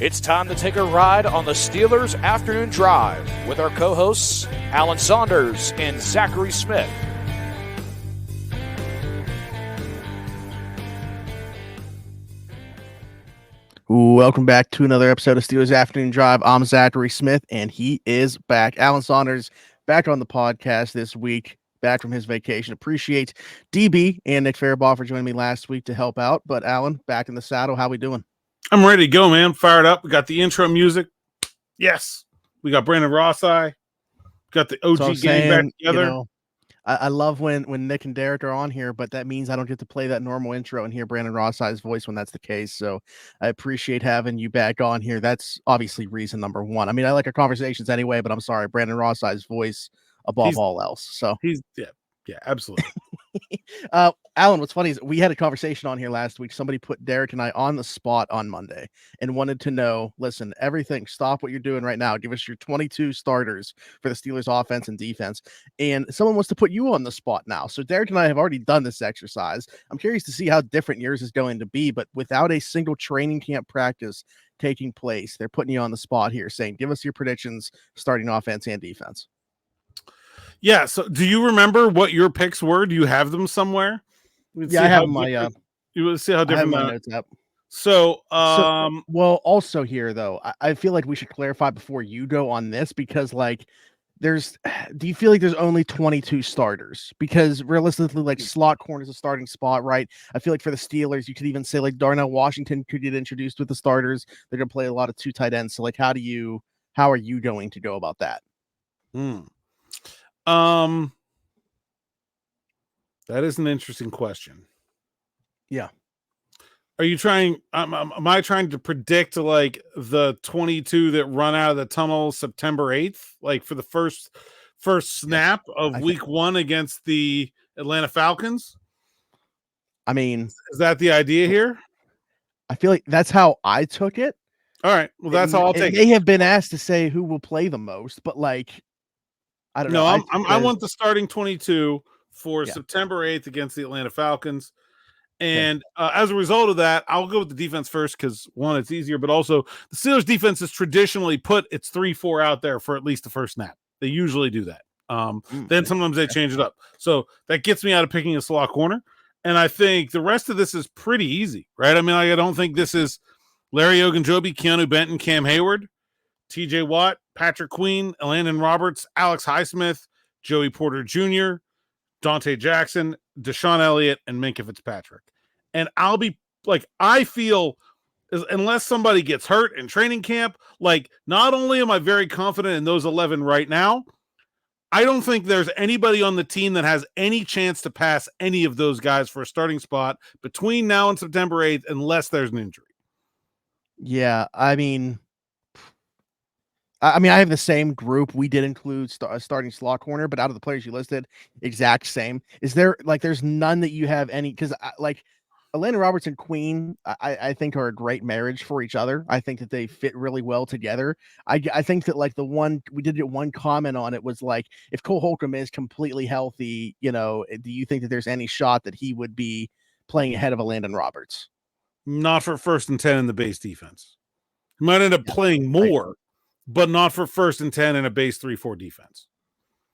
It's time to take a ride on the Steelers Afternoon Drive with our co-hosts, Alan Saunders and Zachary Smith. Welcome back to another episode of Steelers Afternoon Drive. I'm Zachary Smith, and he is back. Alan Saunders back on the podcast this week, back from his vacation. Appreciate DB and Nick Faribaugh for joining me last week to help out. But Alan, back in the saddle. How we doing? I'm ready to go, man. Fired up. We got the intro music. Yes. We got Brandon Rossai. Got the OG gang back together. You know, I love when Nick and Derek are on here, but that means I don't get to play that normal intro and hear Brandon Rossai's voice when that's the case. So I appreciate having you back on here. That's obviously reason number one. I mean, I like our conversations anyway, but I'm sorry, Brandon Rossai's voice above all else. So he's yeah, absolutely. Alan, what's funny is we had a conversation on here last week. Somebody put Derek and I on the spot on Monday and wanted to know, listen, everything, stop what you're doing right now. Give us your 22 starters for the Steelers offense and defense. And someone wants to put you on the spot now. So Derek and I have already done this exercise. I'm curious to see how different yours is going to be, but without a single training camp practice taking place, they're putting you on the spot here saying, give us your predictions starting offense and defense. Yeah. So do you remember what your picks were? Do you have them somewhere? Yeah, I have my you will see how different my notes up. So well, also here though, I feel like we should clarify before you go on this, because like do you feel like there's only 22 starters? Because realistically, like slot corner is a starting spot, right? I feel like for the Steelers, you could even say like Darnell Washington could get introduced with the starters. They're gonna play a lot of two tight ends. So like how are you going to go about that? That is an interesting question. Yeah. Are you trying? Am I trying to predict like the 22 that run out of the tunnel September 8th, like for the first snap of Week 1 against the Atlanta Falcons? I mean, is that the idea here? I feel like that's how I took it. All right. Well, that's how I'll take it. They have been asked to say who will play the most, but like, I don't know. I want the starting 22 for September 8th against the Atlanta Falcons. And as a result of that, I'll go with the defense first because, one, it's easier, but also the Steelers defense has traditionally put its 3-4 out there for at least the first snap. They usually do that. Then sometimes they change it up. So that gets me out of picking a slot corner. And I think the rest of this is pretty easy, right? I mean, I don't think this is Larry Ogunjobi, Keanu Benton, Cam Hayward, TJ Watt, Patrick Queen, Landon Roberts, Alex Highsmith, Joey Porter Jr., Dante Jackson, Deshaun Elliott, and Minkah Fitzpatrick. And I'll be like, I feel, unless somebody gets hurt in training camp, like not only am I very confident in those 11 right now, I don't think there's anybody on the team that has any chance to pass any of those guys for a starting spot between now and September 8th, unless there's an injury. Yeah, I mean, I have the same group. We did include starting slot corner, but out of the players you listed, exact same. Is there like there's none that you have any? Because like Atlanta Roberts and Queen, I think are a great marriage for each other. I think that they fit really well together. I think that like the one we did get one comment on it was like if Cole Holcomb is completely healthy, you know, do you think that there's any shot that he would be playing ahead of a Landon Roberts? Not for 1st and 10 in the base defense. He might end up playing more. But not for 1st and 10 in a base 3-4 defense.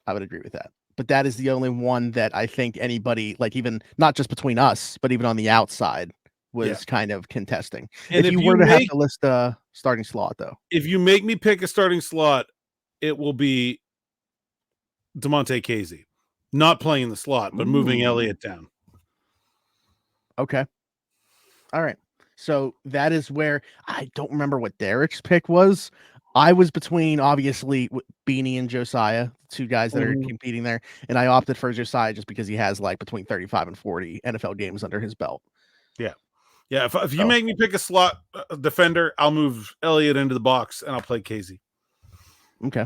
I would agree with that. But that is the only one that I think anybody, like even not just between us, but even on the outside, was kind of contesting. And if you were to have to list a starting slot, though. If you make me pick a starting slot, it will be DeMonte Casey. Not playing the slot, but moving Elliott down. Okay. All right. So that is where I don't remember what Derek's pick was. I was between, obviously, Beanie and Josiah, two guys that are competing there, and I opted for Josiah just because he has, like, between 35 and 40 NFL games under his belt. Yeah. Yeah, if you make me pick a slot defender, I'll move Elliott into the box, and I'll play Casey. Okay.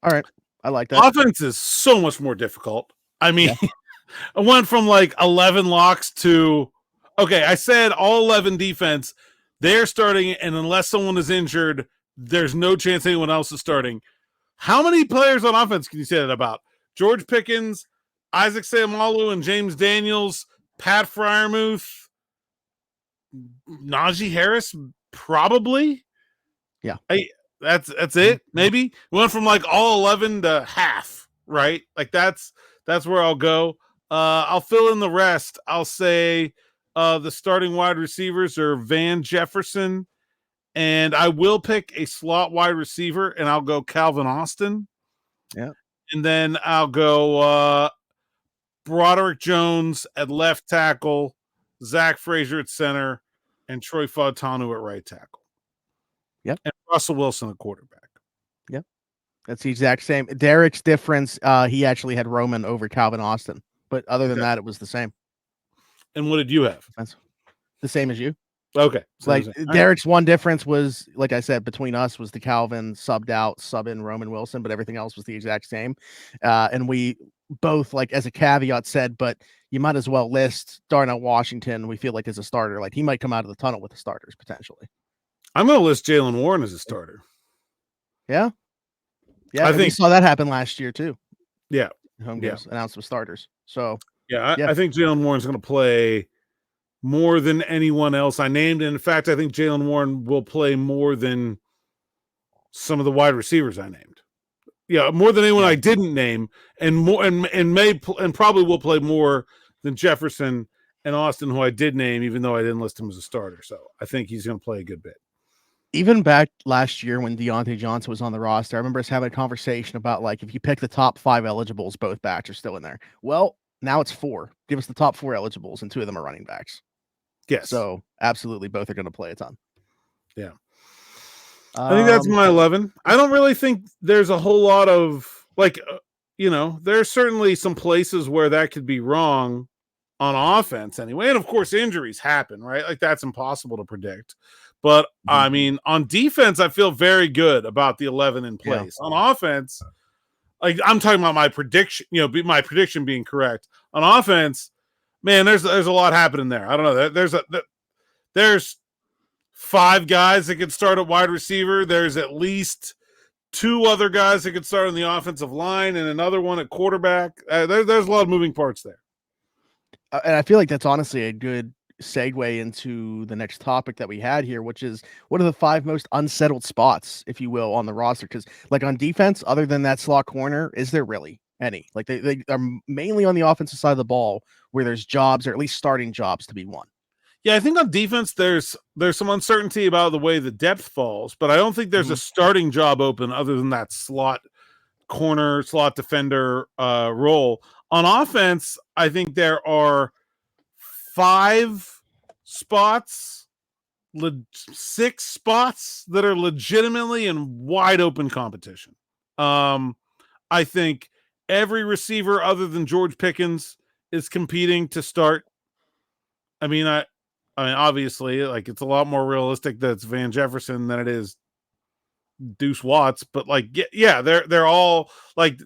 All right. I like that. Offense is so much more difficult. I mean, I went from, like, 11 locks to, okay, I said all 11 defense. They're starting, and unless someone is injured, there's no chance anyone else is starting. How many players on offense can you say that about? George Pickens, Isaac Seumalo, and James Daniels, Pat Freiermuth, Najee Harris, probably. Yeah. That's it. Maybe we went from like all 11 to half, right? Like that's where I'll go. I'll fill in the rest. I'll say the starting wide receivers are Van Jefferson, and I will pick a slot wide receiver, and I'll go Calvin Austin. Yeah. And then I'll go Broderick Jones at left tackle, Zach Frazier at center, and Troy Fautanu at right tackle. Yep. And Russell Wilson at quarterback. Yep. That's the exact same. Derek's difference, he actually had Roman over Calvin Austin. But other than that, it was the same. And what did you have? That's the same as you. Okay. Like Derek's one difference was, like I said, between us was the Calvin subbed out, sub in Roman Wilson, but everything else was the exact same. And we both, like, as a caveat said, but you might as well list Darnell Washington. We feel like as a starter, like he might come out of the tunnel with the starters potentially. I'm going to list Jaylen Warren as a starter. Yeah. Yeah. I think we saw that happen last year too. Yeah. Home games announced with starters. So I think Jaylen Warren's going to play more than anyone else I named. And in fact, I think Jaylen Warren will play more than some of the wide receivers I named. Yeah, more than anyone I didn't name, and more and probably will play more than Jefferson and Austin, who I did name, even though I didn't list him as a starter. So I think he's going to play a good bit. Even back last year when Deontay Johnson was on the roster, I remember us having a conversation about, like, if you pick the top 5 eligibles, both backs are still in there. Well, now it's 4. Give us the top 4 eligibles, and 2 of them are running backs. Yes. So absolutely, both are going to play a ton. Yeah. I think that's my 11. I don't really think there's a whole lot of, like, there's certainly some places where that could be wrong on offense anyway. And of course, injuries happen, right? Like, that's impossible to predict. But I mean, on defense, I feel very good about the 11 in place. On offense, like, I'm talking about my prediction, my prediction being correct. On offense, man, there's a lot happening there. I don't know. There's 5 guys that could start at wide receiver. There's at least 2 other guys that could start on the offensive line, and another one at quarterback. There's a lot of moving parts there. And I feel like that's honestly a good segue into the next topic that we had here, which is what are the 5 most unsettled spots, if you will, on the roster? Because, like, on defense, other than that slot corner, is there really any? Like, they are mainly on the offensive side of the ball where there's jobs, or at least starting jobs, to be won. Yeah, I think on defense there's some uncertainty about the way the depth falls, but I don't think there's a starting job open other than that slot corner, slot defender role. On offense, I think there are 5 spots, 6 spots that are legitimately in wide open competition. I think every receiver other than George Pickens is competing to start. I mean, obviously, like, it's a lot more realistic that it's Van Jefferson than it is Deuce Watts, but, like, they're all, like,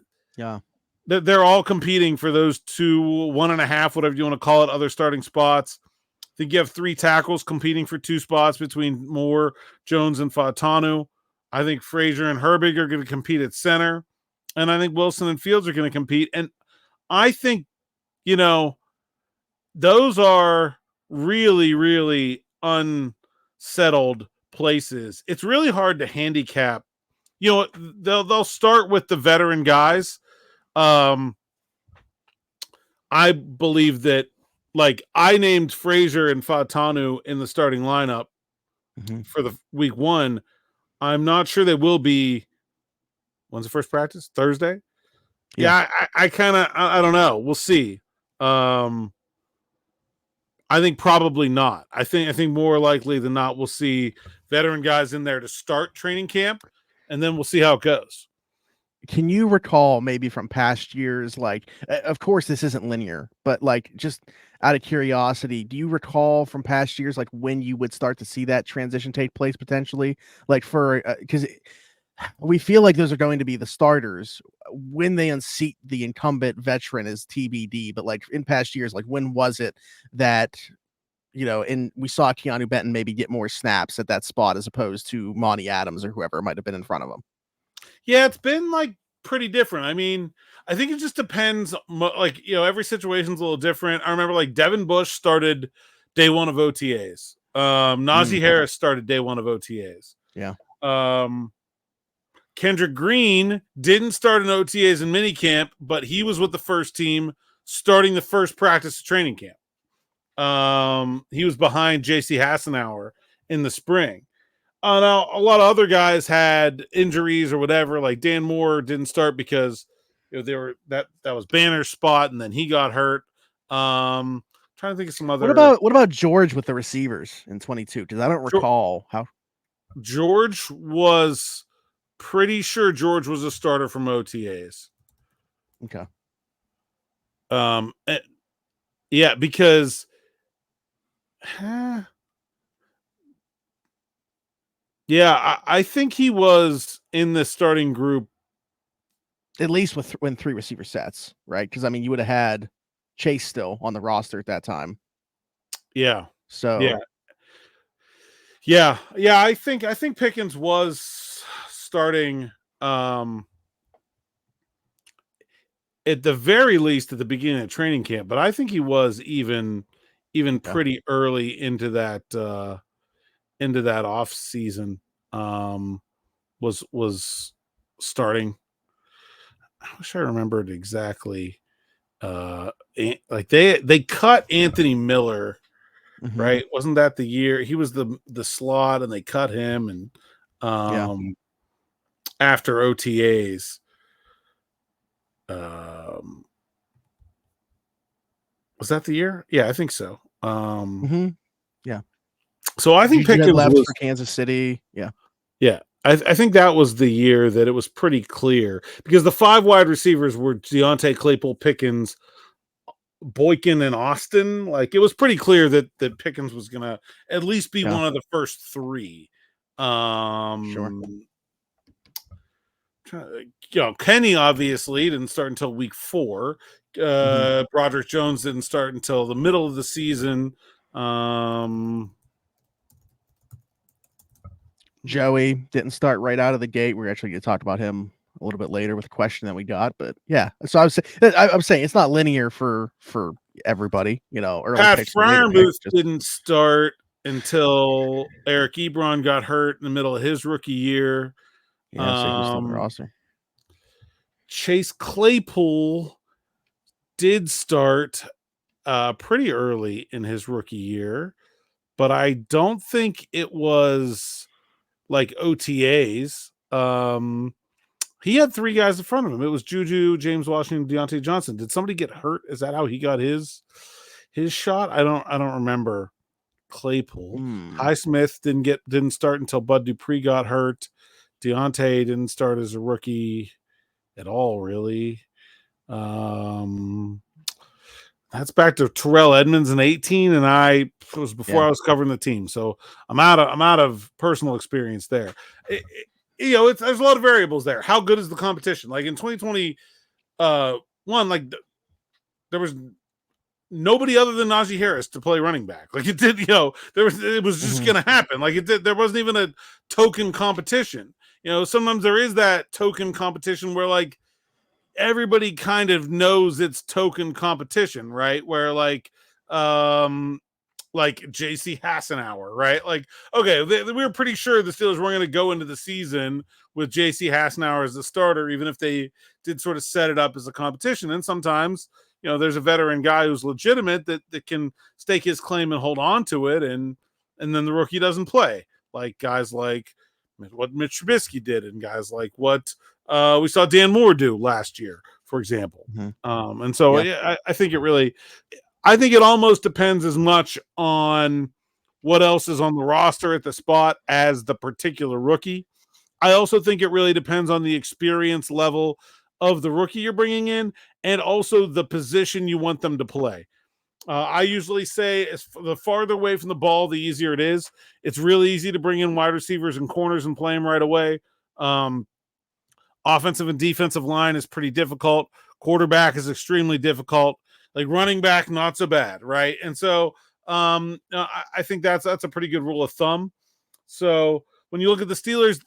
they're all competing for those 2, 1.5, whatever you want to call it, other starting spots. I think you have 3 tackles competing for 2 spots between Moore, Jones, and Fautanu. I think Frazier and Herbig are going to compete at center, and I think Wilson and Fields are going to compete. And I think, those are really, really unsettled places. It's really hard to handicap. They'll start with the veteran guys. I believe that, like, I named Frazier and Fautanu in the starting lineup for the week 1. I'm not sure they will be. When's the first practice? Thursday? Yeah, I don't know. We'll see. I think probably not. I think more likely than not we'll see veteran guys in there to start training camp, and then we'll see how it goes. Can you recall maybe from past years, like, of course this isn't linear, but, like, just out of curiosity, do you recall from past years, like, when you would start to see that transition take place potentially? Like, for because we feel like those are going to be the starters. When they unseat the incumbent veteran is TBD, but, like, in past years, like, when was it that, and we saw Keanu Benton maybe get more snaps at that spot as opposed to Monty Adams or whoever might have been in front of him? Yeah, it's been, like, pretty different. I mean, I think it just depends. Like, every situation's a little different. I remember, like, Devin Bush started day 1 of OTAs. Najee Harris started day 1 of OTAs. Yeah. Kendrick Green didn't start in OTAs and minicamp, but he was with the first team starting the first practice of training camp. He was behind J.C. Hassenauer in the spring. Now, a lot of other guys had injuries or whatever. Like Dan Moore didn't start because they were that was Banner's spot, and then he got hurt. Trying to think of some other. What about George with the receivers in 22? Because I don't recall how. George was pretty sure George was a starter from OTAs. Okay. Yeah, because. Yeah, I think he was in the starting group. At least when 3 receiver sets, right? Because, I mean, you would have had Chase still on the roster at that time. Yeah. So. Yeah. I think Pickens was starting at the very least at the beginning of training camp, but I think he was even pretty early into that off season. Was starting. I wish I remembered exactly. Like they cut Anthony Miller, right? Wasn't that the year he was the slot and they cut him and after OTAs. Was that the year? Yeah, I think so. Yeah. So I think Pickens left was for Kansas City. Yeah. Yeah. I think that was the year that it was pretty clear because the 5 wide receivers were Deontay, Claypool, Pickens, Boykin, and Austin. Like it was pretty clear that Pickens was going to at least be one of the first 3. Sure. Kenny obviously didn't start until week 4. Broderick Jones didn't start until the middle of the season. Joey didn't start right out of the gate. We're actually going to talk about him a little bit later with a question that we got, but yeah. So I'm saying it's not linear for everybody, Pat Freiermuth didn't start until Eric Ebron got hurt in the middle of his rookie year. Yeah, so he's still on the roster. Chase Claypool did start pretty early in his rookie year, but I don't think it was like OTAs. He had 3 guys in front of him. It was Juju, James Washington, Deontay Johnson. Did somebody get hurt? Is that how he got his shot? I don't remember. Claypool. Highsmith didn't start until Bud Dupree got hurt. Deontay didn't start as a rookie at all, really. That's back to Terrell Edmonds in 18, and it was before I was covering the team, so I'm out of personal experience there. There's a lot of variables there. How good is the competition? Like in 2021, like there was nobody other than Najee Harris to play running back. Like it did, it was just going to happen. Like it did. There wasn't even a token competition. Sometimes there is that token competition where like everybody kind of knows it's token competition, right? Where like J.C. Hassenauer, right? Like, okay, we were pretty sure the Steelers weren't going to go into the season with J.C. Hassenauer as the starter, even if they did sort of set it up as a competition. And sometimes, there's a veteran guy who's legitimate that can stake his claim and hold on to it, and then the rookie doesn't play. Like guys like what Mitch Trubisky did, and guys like what we saw Dan Moore do last year, for example. And so I think it almost depends as much on what else is on the roster at the spot as the particular rookie. I also think it really depends on the experience level of the rookie you're bringing in and also the position you want them to play. I usually say the farther away from the ball, the easier it is. It's really easy to bring in wide receivers and corners and play them right away. Offensive and defensive line is pretty difficult. Quarterback is extremely difficult. Like running back, not so bad, right? And so I think that's a pretty good rule of thumb. So when you look at the Steelers,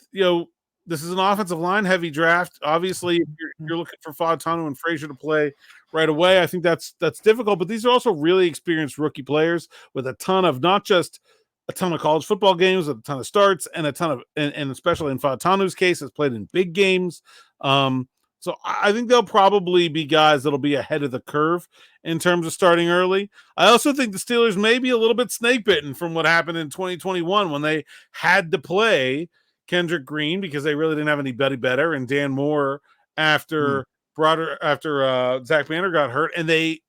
this is an offensive line heavy draft. Obviously, if you're looking for Fautanu and Frazier to play right away, I think that's difficult. But these are also really experienced rookie players with a ton of not just a ton of college football games, a ton of starts, and a ton of, and especially in Fatanu's case, has played in big games. So I think they'll probably be guys that'll be ahead of the curve in terms of starting early. I also think the Steelers may be a little bit snake bitten from what happened in 2021 when they had to play Kendrick Green because they really didn't have anybody better, and Dan Moore after Zach Banner got hurt, and they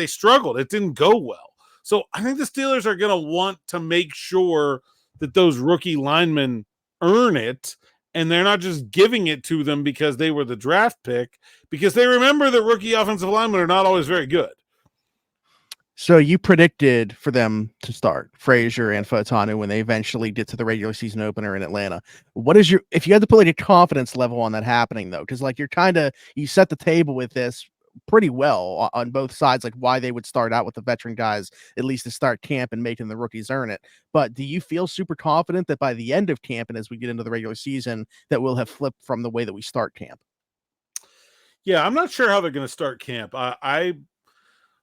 struggled. It didn't go well. So I think the Steelers are going to want to make sure that those rookie linemen earn it, and they're not just giving it to them because they were the draft pick, because they remember that rookie offensive linemen are not always very good. So you predicted for them to start Frazier and Fatanu when they eventually get to the regular season opener in Atlanta. What is if you had to put like a confidence level on that happening though? Because like you set the table with this pretty well on both sides, like why they would start out with the veteran guys, at least to start camp and making the rookies earn it. But do you feel super confident that by the end of camp and as we get into the regular season that we'll have flipped from the way that we start camp? Yeah, I'm not sure how they're going to start camp. I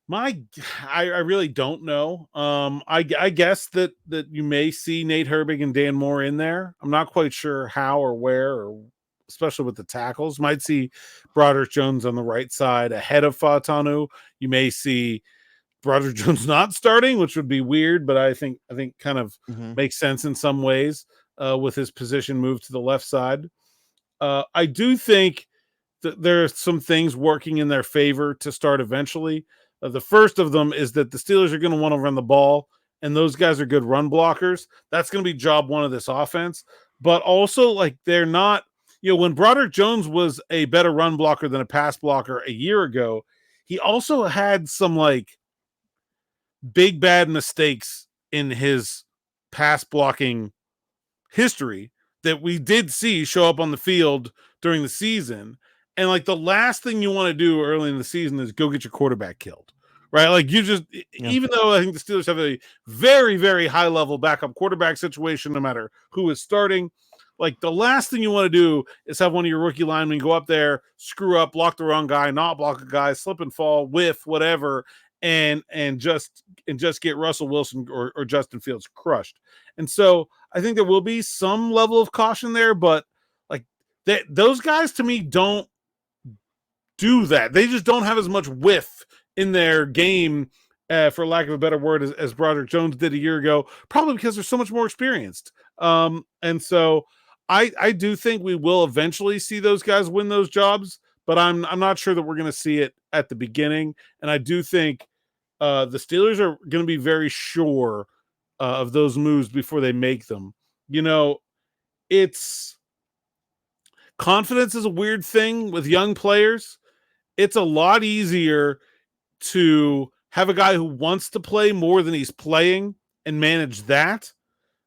really don't know. I guess that you may see Nate Herbig and Dan Moore in there. I'm not quite sure how or where, or especially with the tackles. Might see Broderick Jones on the right side ahead of Fatanu. You may see Broderick Jones not starting, which would be weird, but I think kind of makes sense in some ways with his position moved to the left side. I do think that there are some things working in their favor to start eventually. The first of them is that the Steelers are going to want to run the ball, and those guys are good run blockers. That's going to be job one of this offense. But also, like, they're not, when Broderick Jones was a better run blocker than a pass blocker a year ago, he also had some, like, big bad mistakes in his pass blocking history that we did see show up on the field during the season. And like the last thing you want to do early in the season is go get your quarterback killed, right? Like even though I think the Steelers have a very, very high level backup quarterback situation, no matter who is starting, like the last thing you want to do is have one of your rookie linemen go up there, screw up, block the wrong guy, not block a guy, slip and fall, whiff, whatever, and just get Russell Wilson or Justin Fields crushed. And so I think there will be some level of caution there, but like those guys to me don't do that. They just don't have as much whiff in their game, for lack of a better word, as Broderick Jones did a year ago, probably because they're so much more experienced. And so I do think we will eventually see those guys win those jobs, but I'm not sure that we're going to see it at the beginning. And I do think the Steelers are going to be very sure of those moves before they make them. It's confidence is a weird thing with young players. It's a lot easier to have a guy who wants to play more than he's playing and manage that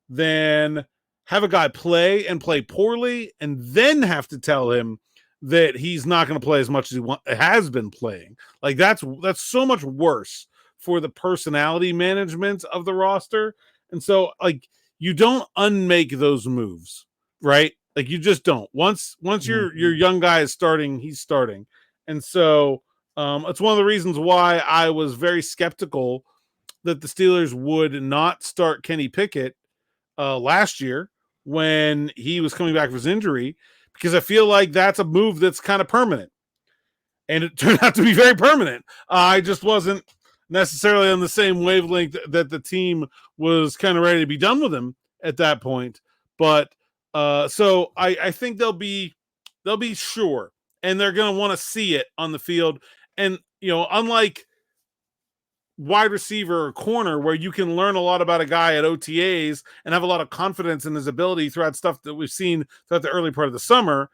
than have a guy play and play poorly and then have to tell him that he's not going to play as much as he has been playing. Like that's so much worse for the personality management of the roster. And so like you don't unmake those moves, right? Like you just don't. Once your young guy is starting, he's starting. And so it's one of the reasons why I was very skeptical that the Steelers would not start Kenny Pickett last year when he was coming back from his injury, because I feel like that's a move that's kind of permanent. And it turned out to be very permanent. I just wasn't necessarily on the same wavelength that the team was kind of ready to be done with him at that point. But so I think they'll be sure, and they're going to want to see it on the field. And, unlike wide receiver or corner, where you can learn a lot about a guy at OTAs and have a lot of confidence in his ability throughout stuff that we've seen throughout the early part of the summer,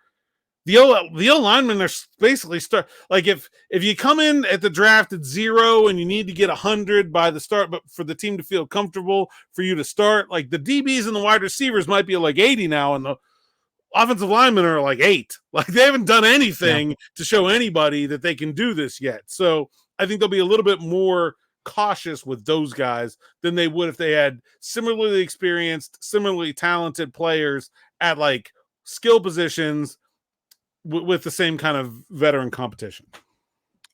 the O linemen are basically like if you come in at the draft at 0 and you need to get 100 by the start, but for the team to feel comfortable for you to start, like the DBs and the wide receivers might be like 80 now, and the offensive linemen are like 8. Like they haven't done anything to show anybody that they can do this yet. So I think they'll be a little bit more cautious with those guys than they would if they had similarly experienced, similarly talented players at like skill positions with the same kind of veteran competition.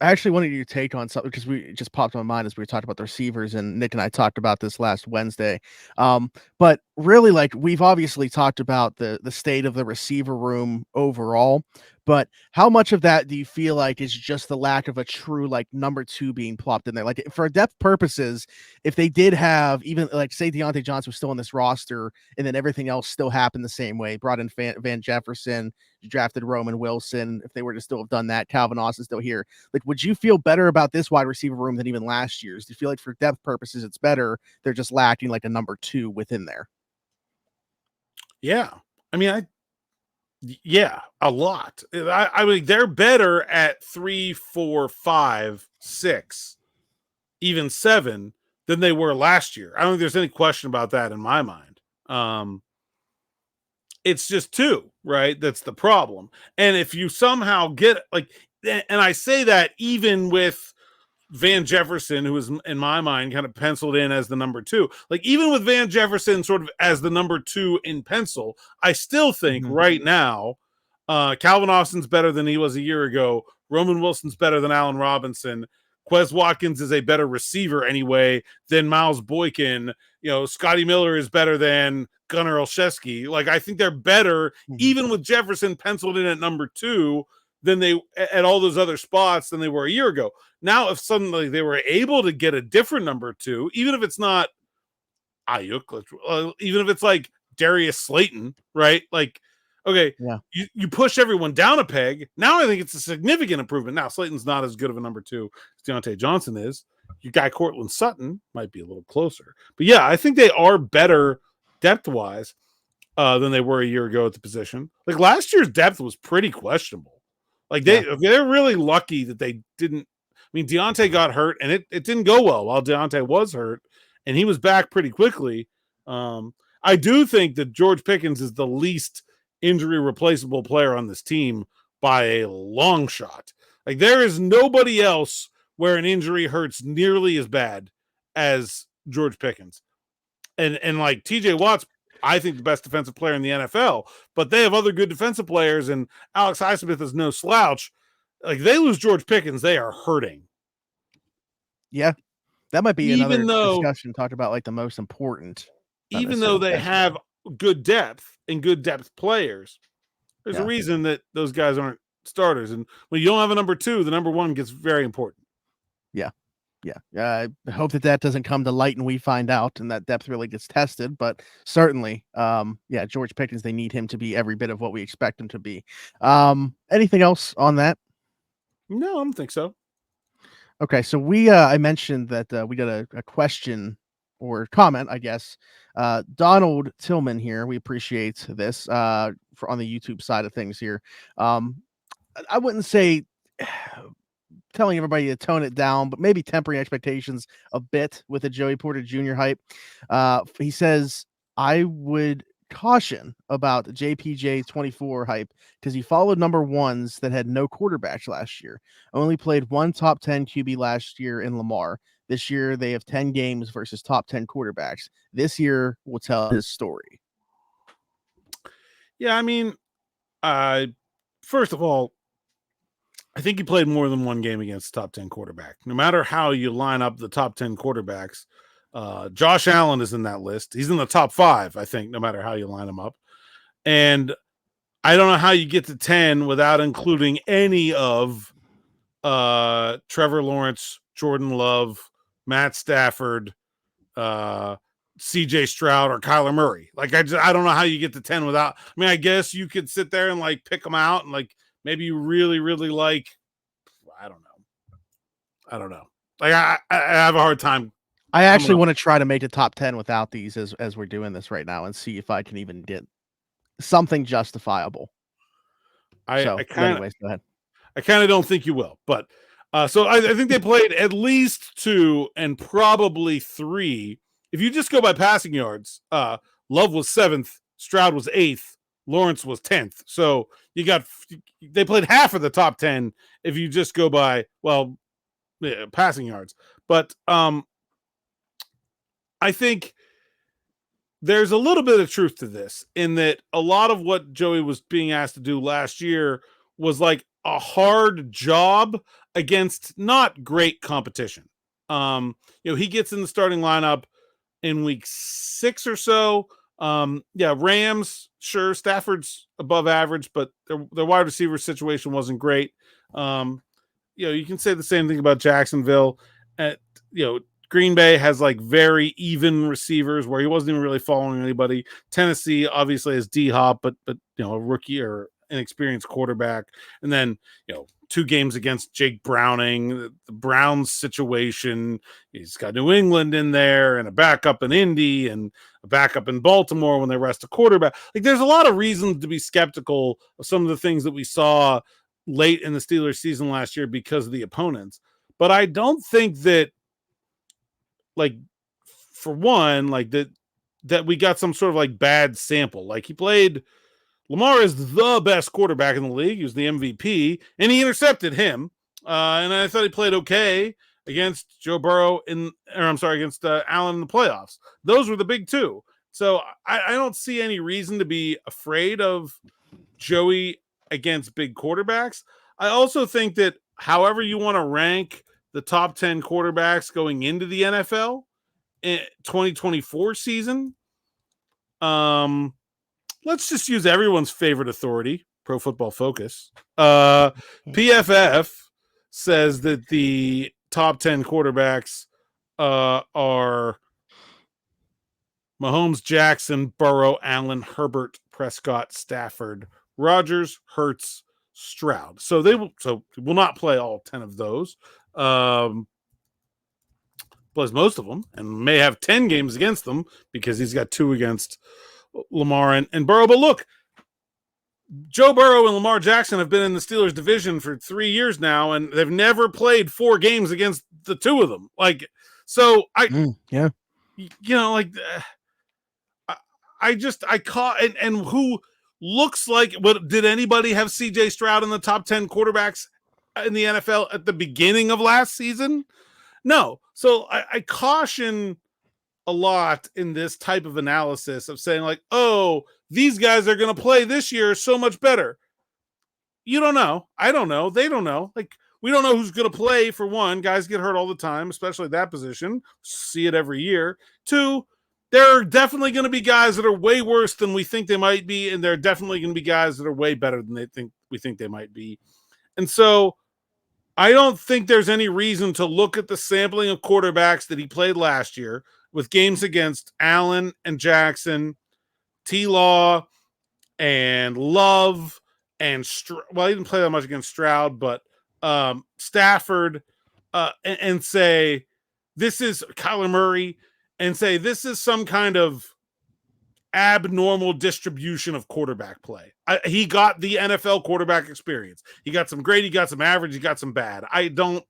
I actually wanted your take on something because we just popped in my mind as we talked about the receivers, and Nick and I talked about this last Wednesday. But really, like we've obviously talked about the state of the receiver room overall, but how much of that do you feel like is just the lack of a true like number two being plopped in there? Like for depth purposes, if they did have even like say Deontay Johnson was still on this roster, and then everything else still happened the same way, brought in Van Jefferson, drafted Roman Wilson, if they were to still have done that, Calvin Austin still here. Like, would you feel better about this wide receiver room than even last year's? Do you feel like for depth purposes, it's better? They're just lacking like a number two within there. Yeah. I mean, yeah, a lot. I mean, they're better at 3, 4, 5, 6, even 7 than they were last year. I don't think there's any question about that in my mind. It's just 2, right? That's the problem. And if you somehow get like, and I say that even with Van Jefferson, who is in my mind kind of penciled in as the number 2, like even with Van Jefferson sort of as the number 2 in pencil, I still think right now, Calvin Austin's better than he was a year ago. Roman Wilson's better than Allen Robinson. Quez Watkins is a better receiver anyway than Miles Boykin. You know, Scotty Miller is better than Gunnar Olszewski. Like, I think they're better, even with Jefferson penciled in at number 2, than they at all those other spots than they were a year ago. Now, if suddenly they were able to get a different number 2, even if it's not Ayuk, even if it's like Darius Slayton, right? Like, okay, you push everyone down a peg. Now I think it's a significant improvement. Now Slayton's not as good of a number 2 as Deontay Johnson is. Your guy Cortland Sutton might be a little closer, but yeah, I think they are better depth-wise than they were a year ago at the position. Like last year's depth was pretty questionable. Like they're really lucky that they didn't. I mean, Deontay got hurt, and it didn't go well while Deontay was hurt, and he was back pretty quickly. I do think that George Pickens is the least injury replaceable player on this team by a long shot. Like there is nobody else where an injury hurts nearly as bad as George Pickens. And like TJ Watt's, I think, the best defensive player in the NFL, but they have other good defensive players, and Alex Highsmith is no slouch. Like they lose George Pickens, they are hurting. Yeah. That might be another discussion, talk about like the most important. Even though they have good depth and good depth players, there's a reason that those guys aren't starters. And when you don't have a number 2, the number 1 gets very important. Yeah. I hope that doesn't come to light and we find out and that depth really gets tested. But certainly, George Pickens, they need him to be every bit of what we expect him to be. Anything else on that? No, I don't think so. Okay, so I mentioned that we got a question or comment, I guess. Donald Tillman here, we appreciate this on the YouTube side of things here. I wouldn't say telling everybody to tone it down, but maybe tempering expectations a bit with the Joey Porter Jr. hype. He says, I would caution about JPJ 24 hype because he followed number 1s that had no quarterbacks last year. Only played 1 top 10 QB last year in Lamar. This year they have 10 games versus top 10 quarterbacks. This year will tell his story. Yeah, I mean, first of all, I think he played more than 1 game against top 10 quarterback. No matter how you line up the top 10 quarterbacks, Josh Allen is in that list. He's in the top 5, I think, no matter how you line them up. And I don't know how you get to 10 without including any of Trevor Lawrence, Jordan Love, Matt Stafford, CJ Stroud, or Kyler Murray. Like, I don't know how you get to 10 without. I mean, I guess you could sit there and like pick them out and like maybe you really, really like. I don't know. Like, I have a hard time. I actually want to try to make the top 10 without these as we're doing this right now and see if I can even get something justifiable. Anyways, go ahead. I kind of don't think you will, but so I think they played at least 2 and probably 3. If you just go by passing yards, Love was 7th, Stroud was 8th, Lawrence was 10th. So they played half of the top 10 if you just go by passing yards. But I think there's a little bit of truth to this in that a lot of what Joey was being asked to do last year was like a hard job against not great competition. He gets in the starting lineup in week 6 or so. Rams, sure, Stafford's above average, but their wide receiver situation wasn't great. You can say the same thing about Jacksonville. Green Bay has like very even receivers where he wasn't even really following anybody. Tennessee obviously has D-Hop, but a rookie or inexperienced quarterback. And then, 2 games against Jake Browning, the Browns situation. He's got New England in there and a backup in Indy and a backup in Baltimore when they rest a quarterback. Like, there's a lot of reasons to be skeptical of some of the things that we saw late in the Steelers season last year because of the opponents. But I don't think that, like, for one, like that we got some sort of like bad sample. Like, Lamar is the best quarterback in the league. He was the MVP, and he intercepted him. And I thought he played okay against Joe Burrow against Allen in the playoffs. Those were the big 2. So I don't see any reason to be afraid of Joey against big quarterbacks. I also think that however you want to rank the top 10 quarterbacks going into the NFL in 2024 season, let's just use everyone's favorite authority, Pro Football Focus. PFF says that the top 10 quarterbacks are Mahomes, Jackson, Burrow, Allen, Herbert, Prescott, Stafford, Rodgers, Hurts, Stroud. So they will not play all 10 of those. Plays most of them and may have 10 games against them because he's got 2 against Lamar and Burrow. But look, Joe Burrow and Lamar Jackson have been in the Steelers division for 3 years now, and they've never played 4 games against the 2 of them. Like, so I caught and who looks like, did anybody have CJ Stroud in the top 10 quarterbacks in the NFL at the beginning of last season? No. So I caution a lot in this type of analysis of saying like, oh, these guys are going to play this year so much better. You don't know. I don't know. They don't know. Like, we don't know who's going to play. For one, guys get hurt all the time, especially at that position. See it every year. 2, there are definitely going to be guys that are way worse than we think they might be, and there are definitely going to be guys that are way better than we think they might be. And so I don't think there's any reason to look at the sampling of quarterbacks that he played last year with games against Allen and Jackson, T-Law, and Love, and he didn't play that much against Stroud, but Stafford, and say this is Kyler Murray, and say this is some kind of abnormal distribution of quarterback play. He got the NFL quarterback experience. He got some great, he got some average, he got some bad. I don't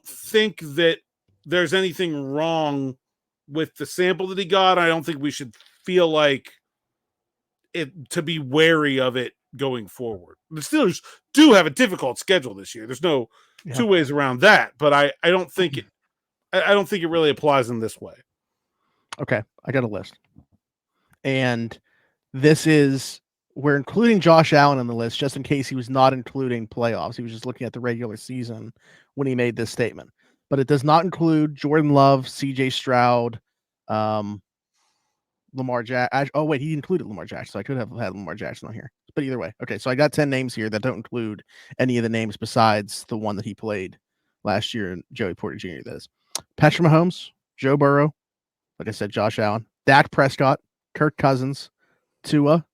think that there's anything wrong with the sample that he got. I don't think we should feel like it to be wary of it going forward. The Steelers do have a difficult schedule this year. There's no 2 ways around that, but I don't think it really applies in this way. Okay, I got a list. And we're including Josh Allen in the list just in case he was not including playoffs. He was just looking at the regular season when he made this statement. But it does not include Jordan Love, CJ Stroud, Lamar Jackson. Oh, wait, he included Lamar Jackson, so I could have had Lamar Jackson on here. But either way, okay, so I got 10 names here that don't include any of the names besides the one that he played last year, and Joey Porter Jr. That is Patrick Mahomes, Joe Burrow, like I said, Josh Allen, Dak Prescott, Kirk Cousins, Tua,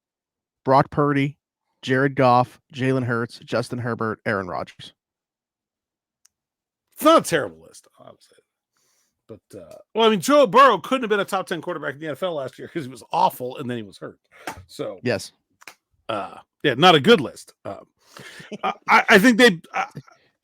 Brock Purdy, Jared Goff, Jalen Hurts, Justin Herbert, Aaron Rodgers. It's not a terrible list, I would say. But, Joe Burrow couldn't have been a top 10 quarterback in the NFL last year because he was awful and then he was hurt. So, yes. Not a good list. I think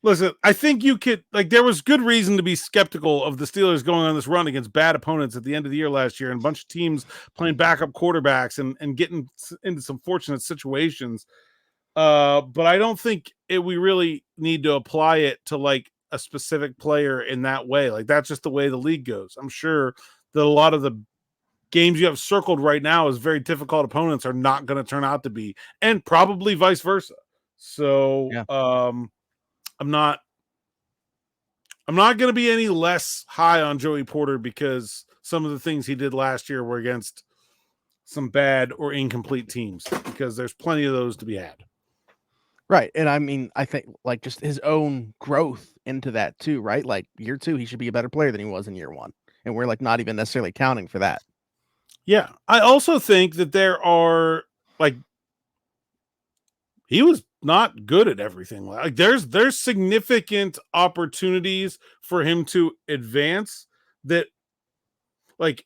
listen, I think you could, there was good reason to be skeptical of the Steelers going on this run against bad opponents at the end of the year last year and a bunch of teams playing backup quarterbacks and getting into some fortunate situations. But I don't think we really need to apply it to a specific player in that way. That's just the way the league goes. I'm sure that a lot of the games you have circled right now as very difficult opponents are not going to turn out to be, and probably vice versa. So Yeah. I'm not going to be any less high on Joey Porter because some of the things he did last year were against some bad or incomplete teams, because there's plenty of those to be had. Right. And I mean, I think like just his own growth into that too, right? Like year 2, he should be a better player than he was in year 1. And we're like not even necessarily counting for that. Yeah. I also think that there are like, he was not good at everything. Like there's significant opportunities for him to advance that, like,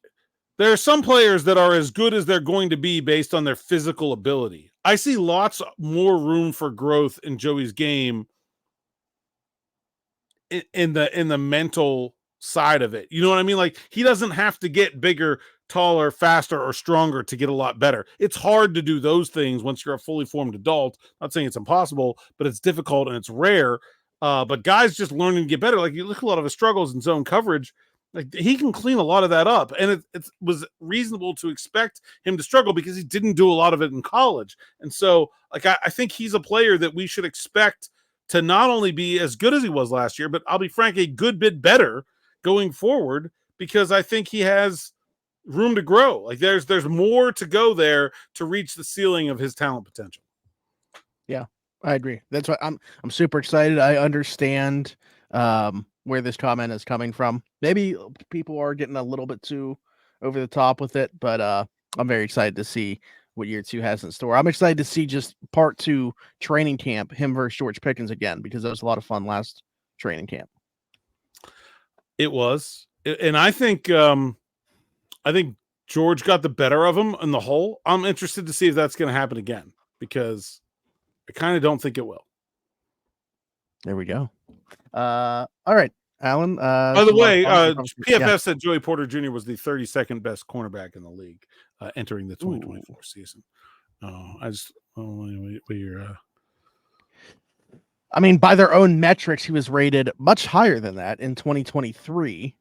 there are some players that are as good as they're going to be based on their physical ability. I see lots more room for growth in Joey's game in the mental side of it. You know what I mean? Like, he doesn't have to get bigger, taller, faster, or stronger to get a lot better. It's hard to do those things once you're a fully formed adult. I'm not saying it's impossible, but it's difficult and it's rare. But guys just learning to get better. Like, you look at a lot of his struggles in zone coverage. Like, he can clean a lot of that up, and it was reasonable to expect him to struggle because he didn't do a lot of it in college. And so, like, I think he's a player that we should expect to not only be as good as he was last year, but I'll be frank, a good bit better going forward, because I think he has room to grow. Like, there's more to go there to reach the ceiling of his talent potential. Yeah, I agree. That's why I'm super excited. I understand where this comment is coming from. Maybe people are getting a little bit too over the top with it, but I'm very excited to see what year 2 has in store. I'm excited to see just part 2 training camp, him versus George Pickens again, because that was a lot of fun last training camp. It was. And I think George got the better of him in the whole. I'm interested to see if that's going to happen again, because I kind of don't think it will. There we go. All right, Alan. By the way, PFF said Joey Porter Jr. was the 32nd best cornerback in the league entering the 2024 season. I mean, by their own metrics, he was rated much higher than that in 2023.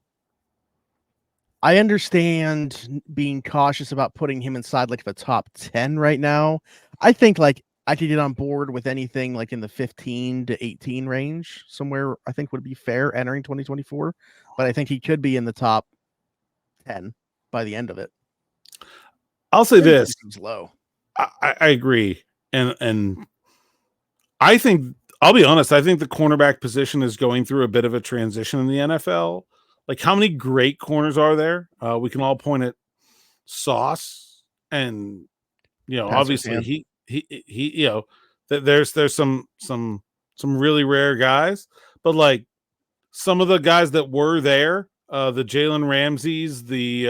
I understand being cautious about putting him inside like the top 10 right now. I think like I could get on board with anything like in the 15 to 18 range somewhere. I think would be fair entering 2024, but I think he could be in the top 10 by the end of it. I'll say this: low. I agree, and I think, I'll be honest, I think the cornerback position is going through a bit of a transition in the NFL. Like, how many great corners are there? We can all point at Sauce, and obviously he there's some really rare guys, but like some of the guys that were there, the Jalen Ramseys, the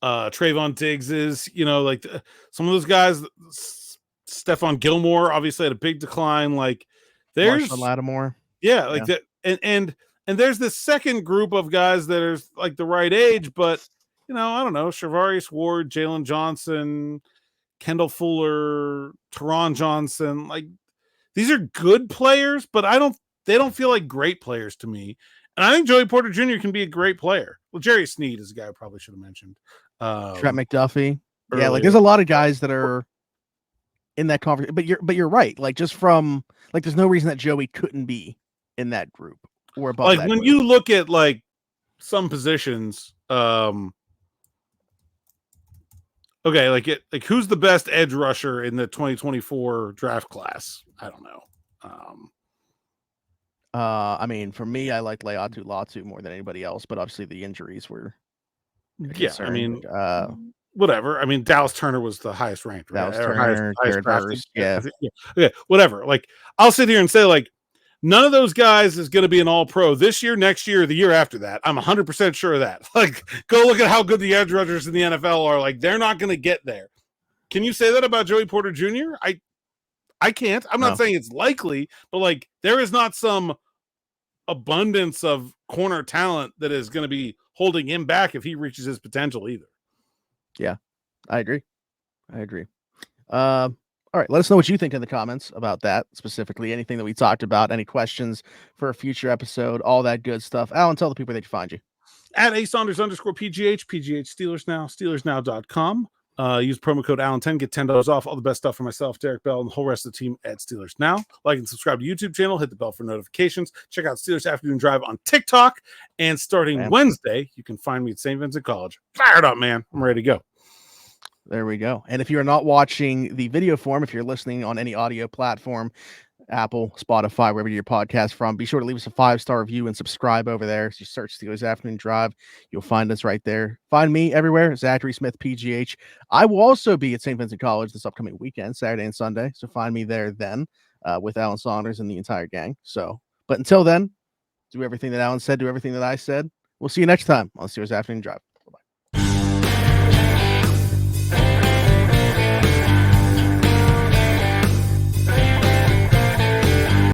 Trayvon Diggses, like some of those guys, Stephon Gilmore obviously had a big decline. Like, there's Marshall Lattimore. Yeah, like that, and there's this second group of guys that are like the right age, but I don't know, Shavarius Ward, Jalen Johnson, Kendall Fuller, Teron Johnson, like these are good players, but they don't feel like great players to me. And I think Joey Porter Jr. can be a great player. Well, Jerry Sneed is a guy I probably should have mentioned. Trent McDuffie. Earlier. Yeah, like there's a lot of guys that are in that conversation, but you're right. Like, just from like, there's no reason that Joey couldn't be in that group or above. Like, when you look at like some positions, okay, like who's the best edge rusher in the 2024 draft class? I don't know. I mean, for me, I like Laiatu Latu more than anybody else, but obviously the injuries were. I mean, whatever. I mean, Dallas Turner was the highest ranked, right? Dallas Turner, highest drafted. Yeah. Okay, whatever. Like, I'll sit here and say, like, none of those guys is going to be an all-pro this year, next year, or the year after that. I'm 100% sure of that. Like, go look at how good the edge rushers in the NFL are. Like, they're not going to get there. Can you say that about Joey Porter Jr.? I can't. I'm not saying it's likely, but like, there is not some abundance of corner talent that is going to be holding him back if he reaches his potential either. Yeah, I agree. All right, let us know what you think in the comments about that specifically. Anything that we talked about, any questions for a future episode, all that good stuff. Alan, tell the people they can find you. At @Saunders_PGH, PGH Steelers Now, SteelersNow.com. Use promo code Allen10, get $10 off. All the best stuff for myself, Derek Bell, and the whole rest of the team at Steelers Now. Like and subscribe to YouTube channel. Hit the bell for notifications. Check out Steelers Afternoon Drive on TikTok. And starting Wednesday, you can find me at St. Vincent College. Fired up, man. I'm ready to go. There we go. And if you're not watching the video form, if you're listening on any audio platform, Apple, Spotify, wherever your podcast from, be sure to leave us a 5-star review and subscribe over there. So you search Steelers Afternoon Drive, you'll find us right there. Find me everywhere, Zachary Smith, PGH. I will also be at St. Vincent College this upcoming weekend, Saturday and Sunday. So find me there then with Alan Saunders and the entire gang. So, but until then, do everything that Alan said, do everything that I said. We'll see you next time on Steelers Afternoon Drive.